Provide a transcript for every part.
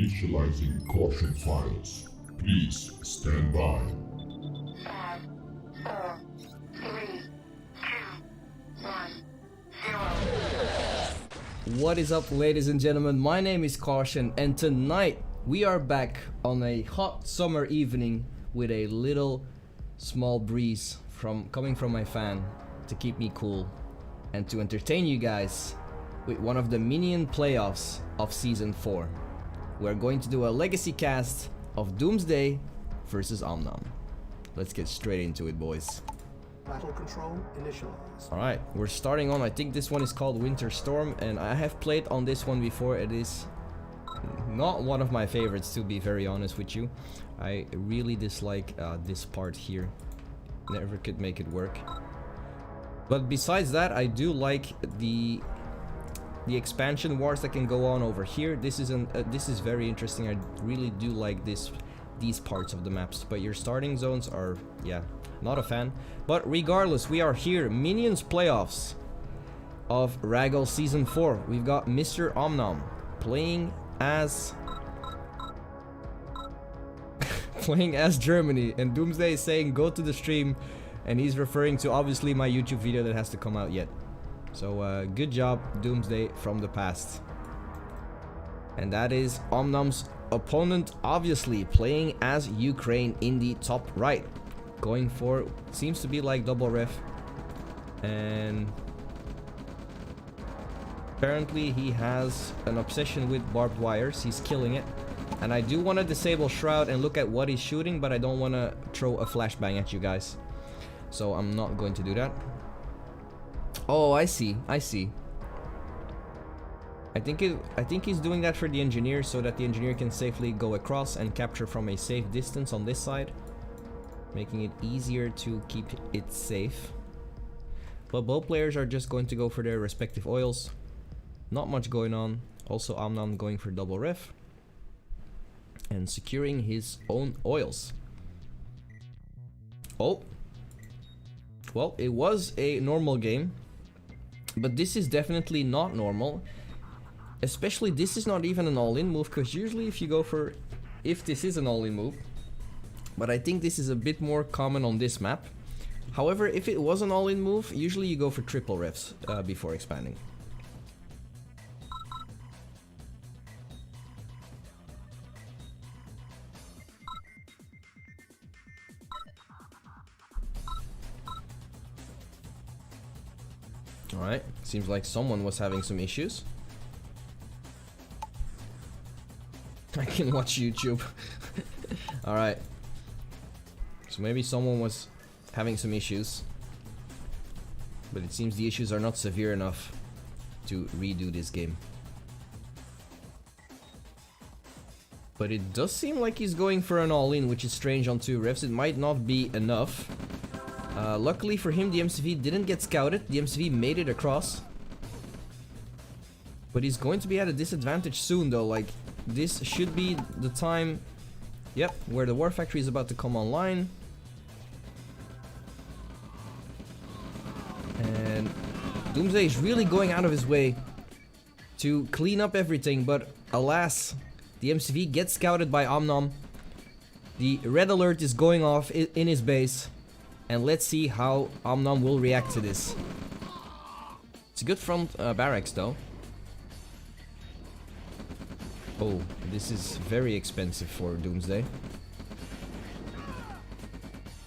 Initializing caution files. Please stand by. 5, 4, 3, 2, 1, 0. What is up, ladies and gentlemen? My name is Caution, and tonight we are back on a hot summer evening with a little small breeze coming from my fan to keep me cool and to entertain you guys with one of the minion playoffs of season 4. We're going to do a legacy cast of Doomsday versus Omnom. Let's get straight into it, boys. Battle control initialized. Alright, we're starting on, I think this one is called Winter Storm, and I have played on this one before. It is not one of my favorites, to be very honest with you. I really dislike this part here. Never could make it work. But besides that, I do like the expansion wars that can go on over here. This is very interesting. I really do like these parts of the maps. But your starting zones are, yeah, not a fan. But regardless, we are here. Minions playoffs of Raggle Season 4. We've got Mr. Omnom playing as Germany, and Doomsday is saying go to the stream, and he's referring to obviously my YouTube video that has to come out yet. So good job, Doomsday from the past. And that is Omnom's opponent, obviously playing as Ukraine in the top right, going for seems to be like double ref, and apparently he has an obsession with barbed wires. He's killing it. And I do want to disable Shroud and look at what he's shooting, but I don't want to throw a flashbang at you guys, so I'm not going to do that. Oh, I see. I think he's doing that for the engineer, so that the engineer can safely go across and capture from a safe distance on this side, making it easier to keep it safe. But both players are just going to go for their respective oils. Not much going on. Also, Omnom going for double ref and securing his own oils. Oh, well, it was a normal game, but this is definitely not normal. Especially this is not even an all-in move, because usually if this is an all-in move, but I think this is a bit more common on this map. However, if it was an all-in move, usually you go for triple refs before expanding. Alright, seems like someone was having some issues. I can watch YouTube. Alright. So maybe someone was having some issues, but it seems the issues are not severe enough to redo this game. But it does seem like he's going for an all-in, which is strange on 2 refs. It might not be enough. Luckily for him, the MCV didn't get scouted. The MCV made it across. But he's going to be at a disadvantage soon, though. Like, this should be the time, yep, where the War Factory is about to come online. And Doomsday is really going out of his way to clean up everything, but alas, the MCV gets scouted by Omnom. The red alert is going off in his base. And let's see how Omnom will react to this. It's a good front barracks, though. Oh, this is very expensive for Doomsday.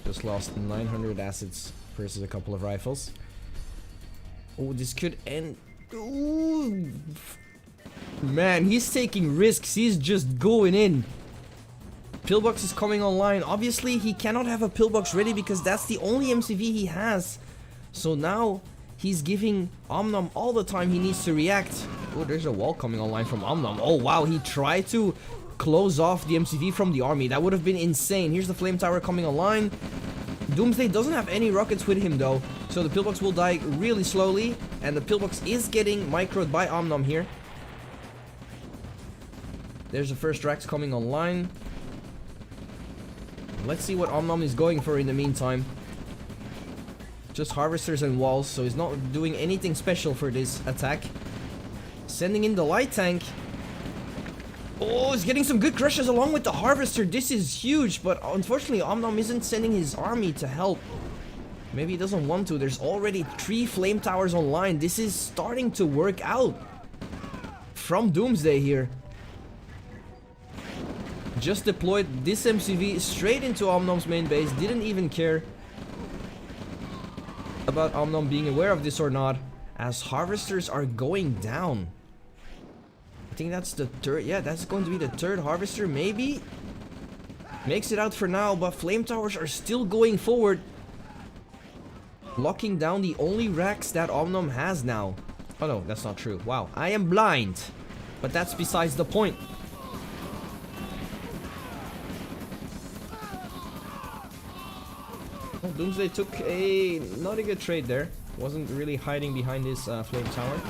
Just lost 900 assets versus a couple of rifles. Oh, this could end. Ooh. Man, he's taking risks. He's just going in. Pillbox is coming online. Obviously, he cannot have a pillbox ready because that's the only MCV he has. So now he's giving Omnom all the time he needs to react. Oh, there's a wall coming online from Omnom. Oh, wow, he tried to close off the MCV from the army. That would have been insane. Here's the flame tower coming online. Doomsday doesn't have any rockets with him, though. So the pillbox will die really slowly. And the pillbox is getting microed by Omnom here. There's the first racks coming online. Let's see what Omnom is going for in the meantime. Just harvesters and walls, so he's not doing anything special for this attack. Sending in the light tank. Oh, he's getting some good crushes along with the harvester. This is huge, but unfortunately Omnom isn't sending his army to help. Maybe he doesn't want to. There's already 3 flame towers online. This is starting to work out from Doomsday here. Just deployed this MCV straight into Omnom's main base. Didn't even care about Omnom being aware of this or not, as harvesters are going down. I think that's the third. Yeah, that's going to be the 3rd harvester. Maybe makes it out for now, but flame towers are still going forward, locking down the only racks that Omnom has now. Oh no, that's not true. Wow, I am blind, but that's besides the point. Oh, Doomsday took a not a good trade there. Wasn't really hiding behind his flame tower.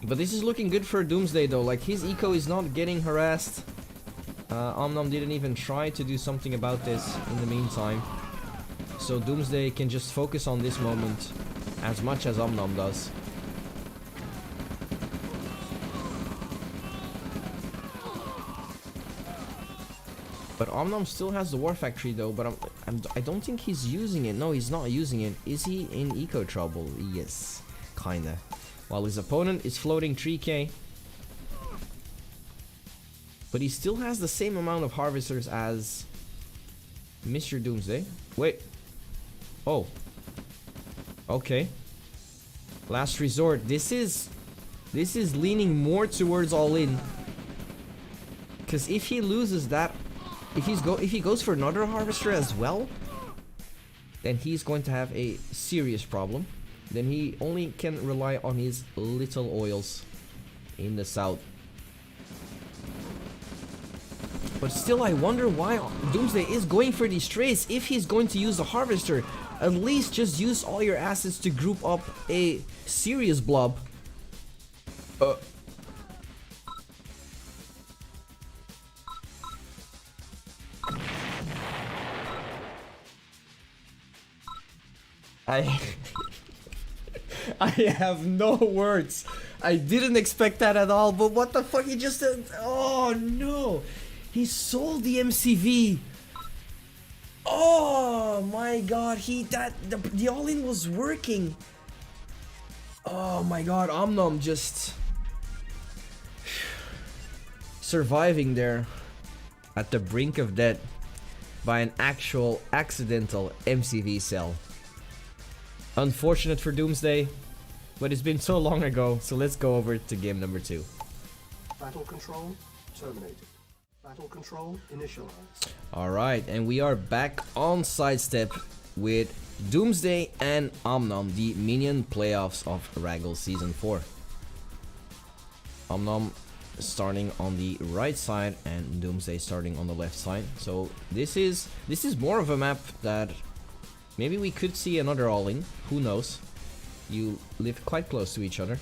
But this is looking good for Doomsday though. Like, his eco is not getting harassed. Omnom didn't even try to do something about this in the meantime. So Doomsday can just focus on this moment as much as Omnom does. But Omnom still has the War Factory though, but I don't think he's using it. No, he's not using it. Is he in eco trouble? Yes, kinda. While his opponent is floating 3k. But he still has the same amount of harvesters as Mr. Doomsday. Wait. Oh. Okay. Last resort. This is leaning more towards all in. Because if he loses that, if he goes for another harvester as well, then he's going to have a serious problem. Then he only can rely on his little oils in the south. But still, I wonder why Doomsday is going for these trades. If he's going to use a harvester, at least just use all your assets to group up a serious blob. I have no words. I didn't expect that at all, but what the fuck, he just did? Oh no, he sold the MCV. Oh my god, the all-in was working. Oh my god, Omnom just surviving there at the brink of death by an actual accidental MCV sell. Unfortunate for Doomsday, but it's been so long ago, so let's go over to game number 2. Battle control terminated. Battle control initialized. Alright, and we are back on Sidestep with Doomsday and Omnom, the minion playoffs of Raggle Season 4. Omnom starting on the right side and Doomsday starting on the left side. So this is more of a map that maybe we could see another all-in, who knows. You live quite close to each other,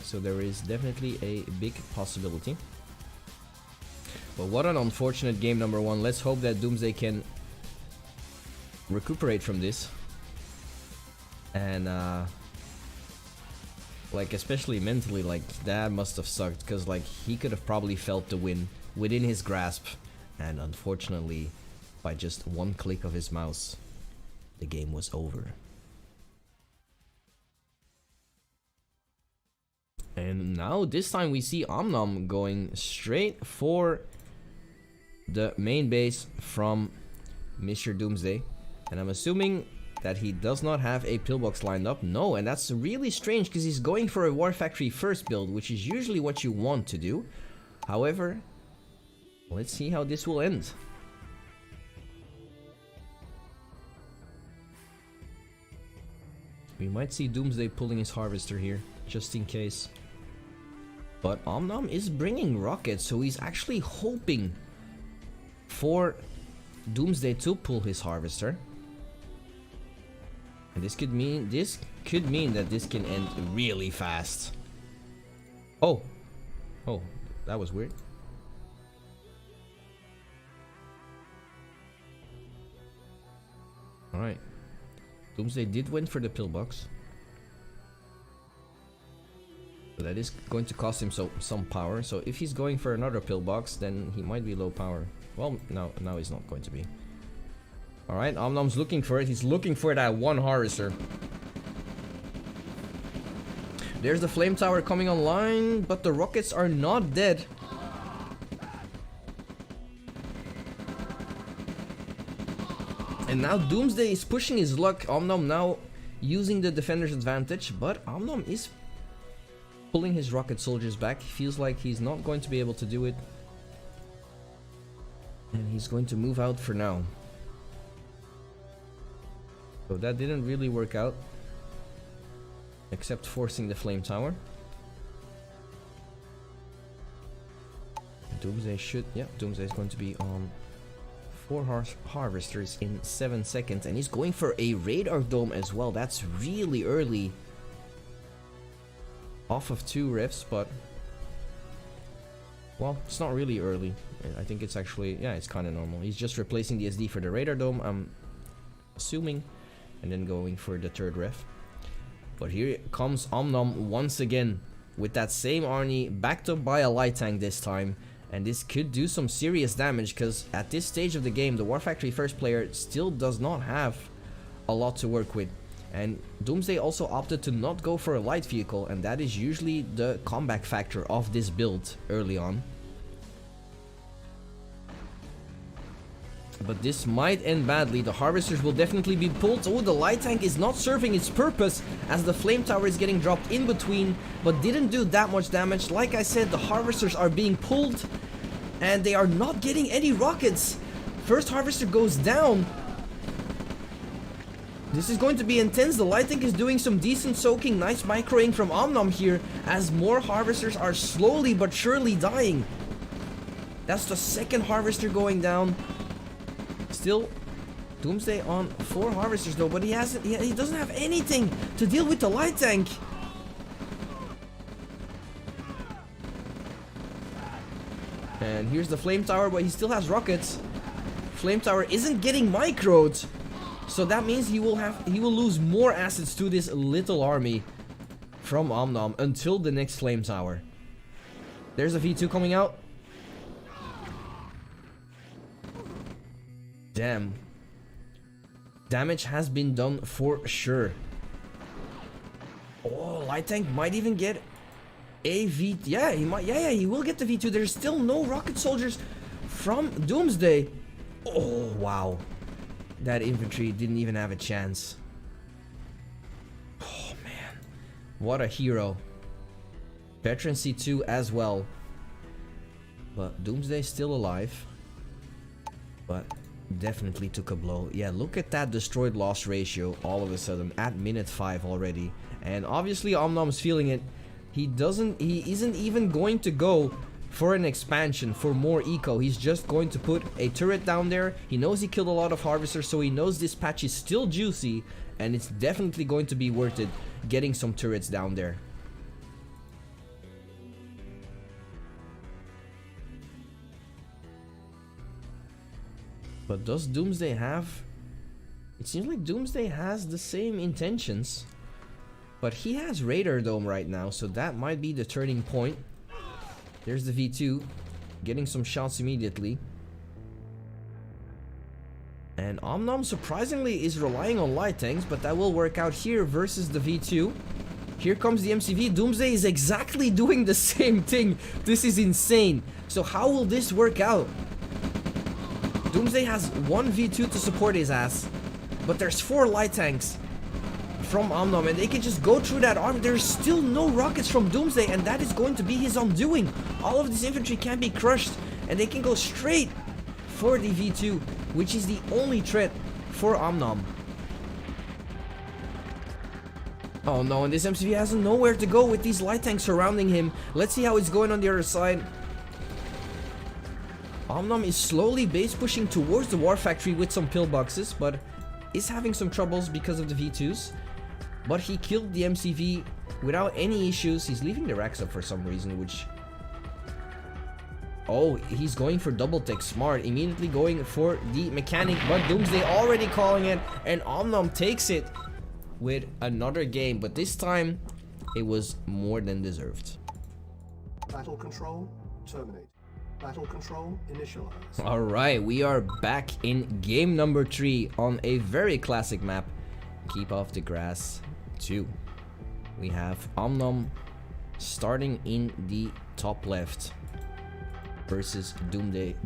so there is definitely a big possibility. But what an unfortunate game number 1. Let's hope that Doomsday can recuperate from this. And like, especially mentally, like, that must have sucked, because like, he could have probably felt the win within his grasp, and unfortunately, by just one click of his mouse, the game was over. And now this time we see Omnom going straight for the main base from Mr. Doomsday. And I'm assuming that he does not have a pillbox lined up. No, and that's really strange because he's going for a War Factory first build, which is usually what you want to do. However, let's see how this will end. We might see Doomsday pulling his harvester here, just in case. But Omnom is bringing rockets, so he's actually hoping for Doomsday to pull his harvester. And this could mean that this can end really fast. Oh, that was weird. All right. Doomsday did win for the pillbox. So that is going to cost him some power. So if he's going for another pillbox, then he might be low power. Well, no, now he's not going to be. Alright, Omnom's looking for it. He's looking for that one harvester. There's the flame tower coming online, but the rockets are not dead. And now Doomsday is pushing his luck. Omnom now using the defender's advantage, but Omnom is pulling his rocket soldiers back. He feels like he's not going to be able to do it. And he's going to move out for now. So that didn't really work out. Except forcing the flame tower. Doomsday should... Yeah, Doomsday is going to be on 4 harvesters in 7 seconds. And he's going for a radar dome as well. That's really early. Off of 2 rifts, but... Well, it's not really early. I think it's actually... Yeah, it's kind of normal. He's just replacing the SD for the radar dome, I'm assuming. And then going for the 3rd ref. But here comes Omnom once again. With that same Arnie, backed up by a light tank this time. And this could do some serious damage, because at this stage of the game, the War Factory first player still does not have a lot to work with. And Doomsday also opted to not go for a light vehicle, and that is usually the comeback factor of this build early on. But this might end badly. The harvesters will definitely be pulled. Oh, the light tank is not serving its purpose as the flame tower is getting dropped in between, but didn't do that much damage. Like I said, the harvesters are being pulled and they are not getting any rockets. First harvester goes down. This is going to be intense. The light tank is doing some decent soaking. Nice microing from Omnom here as more harvesters are slowly but surely dying. That's the 2nd harvester going down. Still, Doomsday on 4 harvesters though, but he doesn't have anything to deal with the light tank. And here's the flame tower, but he still has rockets. Flame tower isn't getting microed, so that means he will lose more assets to this little army from Omnom until the next flame tower. There's a V2 coming out. Damn. Damage has been done for sure. Oh, light tank might even get a V. Yeah, he might. Yeah, he will get the V2. There's still no rocket soldiers from Doomsday. Oh, wow. That infantry didn't even have a chance. Oh, man. What a hero. Veteran C2 as well. But Doomsday still alive. But... definitely took a blow. Yeah, look at that destroyed loss ratio all of a sudden at minute 5 already. And obviously Omnom's feeling it. He isn't even going to go for an expansion for more eco. He's just going to put a turret down there. He knows he killed a lot of harvesters, so he knows this patch is still juicy and it's definitely going to be worth it getting some turrets down there. But does Doomsday have... It seems like Doomsday has the same intentions. But he has Radar Dome right now, so that might be the turning point. There's the V2. Getting some shots immediately. And Omnom surprisingly is relying on light tanks, but that will work out here versus the V2. Here comes the MCV. Doomsday is exactly doing the same thing. This is insane. So how will this work out? Doomsday has 1 V2 to support his ass, but there's 4 light tanks from Omnom, and they can just go through that arm. There's still no rockets from Doomsday, and that is going to be his undoing. All of this infantry can be crushed, and they can go straight for the V2, which is the only threat for Omnom. Oh no, and this MCV has nowhere to go with these light tanks surrounding him. Let's see how it's going on the other side. Omnom is slowly base pushing towards the War Factory with some pillboxes, but is having some troubles because of the V2s. But he killed the MCV without any issues. He's leaving the racks up for some reason, which... Oh, he's going for double tech. Smart. Immediately going for the mechanic, but Doomsday already calling it, and Omnom takes it with another game. But this time, it was more than deserved. Battle control terminate. Battle control initialized. Alright, we are back in game number 3 on a very classic map, Keep Off the Grass 2. We have Omnom starting in the top left versus Doomsday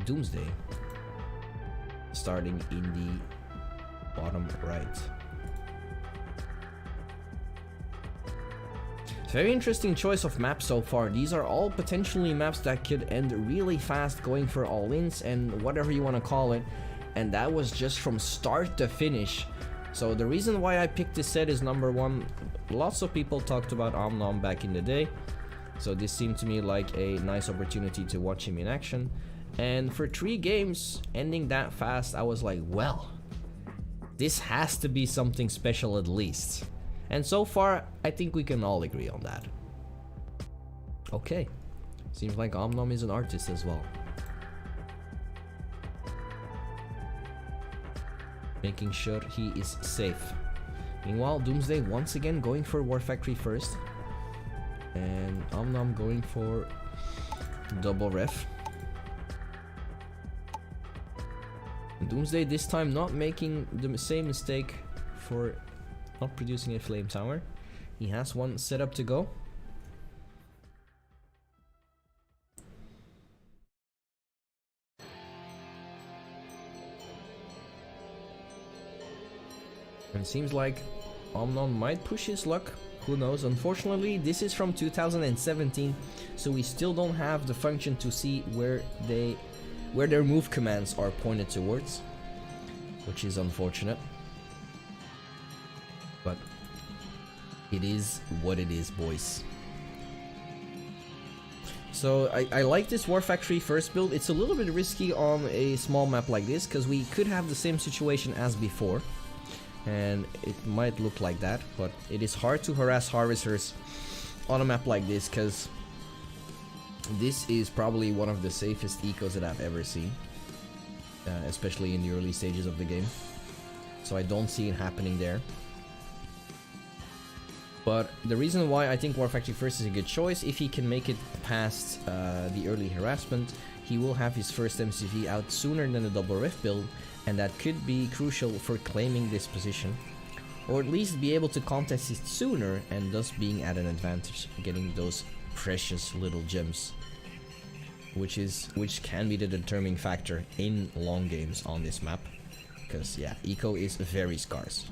starting in the bottom right. Very interesting choice of maps so far. These are all potentially maps that could end really fast, going for all-ins and whatever you want to call it. And that was just from start to finish. So the reason why I picked this set is, number one, lots of people talked about Omnom back in the day. So this seemed to me like a nice opportunity to watch him in action. And for 3 games ending that fast, I was like, well, this has to be something special at least. And so far, I think we can all agree on that. Okay. Seems like Omnom is an artist as well. Making sure he is safe. Meanwhile, Doomsday once again going for War Factory first. And Omnom going for double ref. And Doomsday this time not making the same mistake for not producing a flame tower. He has one set up to go. And it seems like Omnom might push his luck. Who knows? Unfortunately, this is from 2017, so we still don't have the function to see where their move commands are pointed towards, which is unfortunate. But it is what it is, boys. So I like this War Factory first build. It's a little bit risky on a small map like this, because we could have the same situation as before. And it might look like that, but it is hard to harass harvesters on a map like this, because this is probably one of the safest ecos that I've ever seen, especially in the early stages of the game. So I don't see it happening there. But the reason why I think War Factory first is a good choice, if he can make it past the early harassment, he will have his first MCV out sooner than the double ref build, and that could be crucial for claiming this position, or at least be able to contest it sooner and thus being at an advantage, getting those precious little gems, which can be the determining factor in long games on this map, because yeah, eco is very scarce.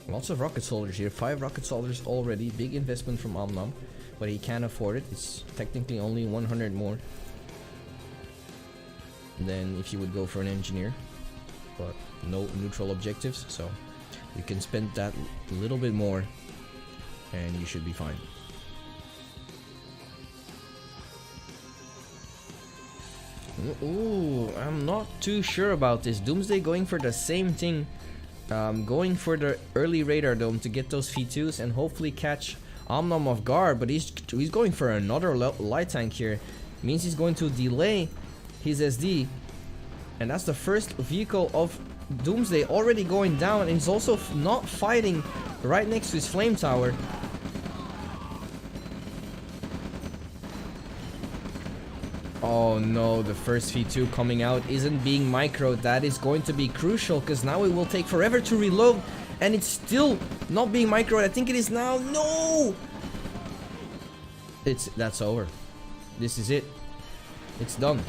Lots of rocket soldiers here, 5 rocket soldiers already, big investment from Omnom, but he can't afford it. It's technically only 100 more than if you would go for an engineer, but no neutral objectives, so you can spend that little bit more and you should be fine. Ooh, I'm not too sure about this. Doomsday going for the same thing. Going for the early radar dome to get those V2s and hopefully catch Omnom off guard, but he's going for another light tank here. Means he's going to delay his SD, and that's the first vehicle of Doomsday already going down, and he's also not fighting right next to his flame tower. Oh no, the first V2 coming out isn't being microed. That is going to be crucial, because now it will take forever to reload, and it's still not being microed. I think it is now. No! That's over. This is it. It's done.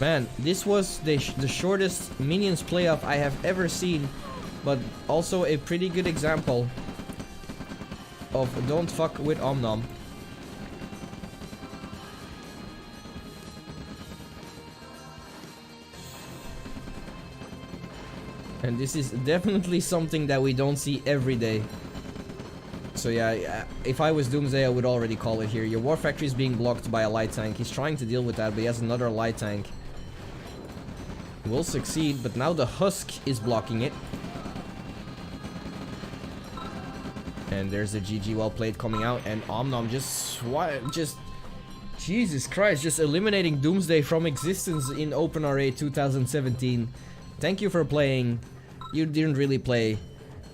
Man, this was the shortest minions playoff I have ever seen, but also a pretty good example of don't fuck with Omnom. And this is definitely something that we don't see every day. So yeah, if I was Doomsday, I would already call it here. Your War Factory is being blocked by a light tank. He's trying to deal with that, but he has another light tank. He will succeed, but now the Husk is blocking it. And there's a GG well played coming out, and Omnom just Jesus Christ, just eliminating Doomsday from existence in OpenRA 2017. Thank you for playing. You didn't really play.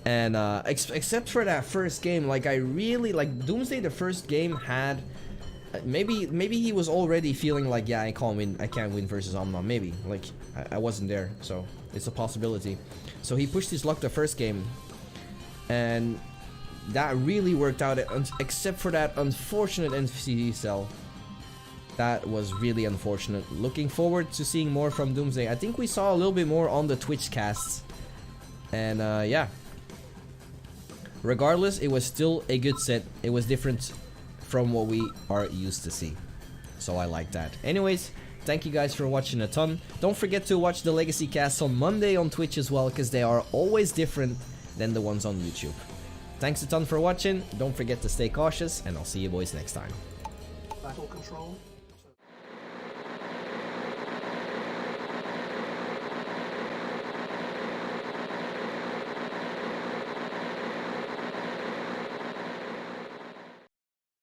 And except for that first game, like I really like Doomsday. The first game had maybe he was already feeling like, yeah, I can't win versus Omnom. Maybe like I wasn't there, so it's a possibility. So he pushed his luck the first game, and that really worked out. Except for that unfortunate NCD cell. That was really unfortunate. Looking forward to seeing more from Doomsday. I think we saw a little bit more on the Twitch casts. And yeah. Regardless, it was still a good set. It was different from what we are used to see. So I like that. Anyways, thank you guys for watching a ton. Don't forget to watch the Legacy casts on Monday on Twitch as well, because they are always different than the ones on YouTube. Thanks a ton for watching. Don't forget to stay cautious, and I'll see you boys next time. Battle control